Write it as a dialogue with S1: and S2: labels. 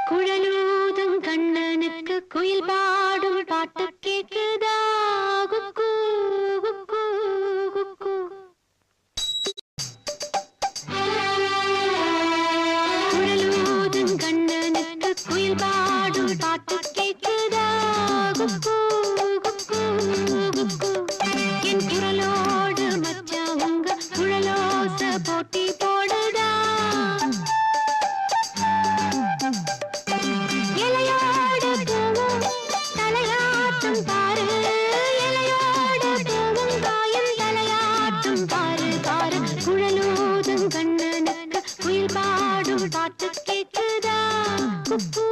S1: குழலூதும் கண்ணனுக்கு குயில் பாடும் பாட்டு கேக்குதா? குக்கூ குக்கூ குக்கூ. குழலூதும் கண்ணனுக்கு குயில் பாடும் பாட்டு கேக்குதா? குக்கூ குக்கூ குக்கூ. என் குரலோடு மச்சான் உங்க குழலோச போட்டி போடுதா? இலையோடு பூவும் தலையாட்டும் பாரு, இலையோடு பூவும் காயும் தலையாட்டும் பாரு பாரு. குழலூதும் கண்ணனுக்கு குயில் பாடும் பாட்டு கேக்குதா? குக்கூ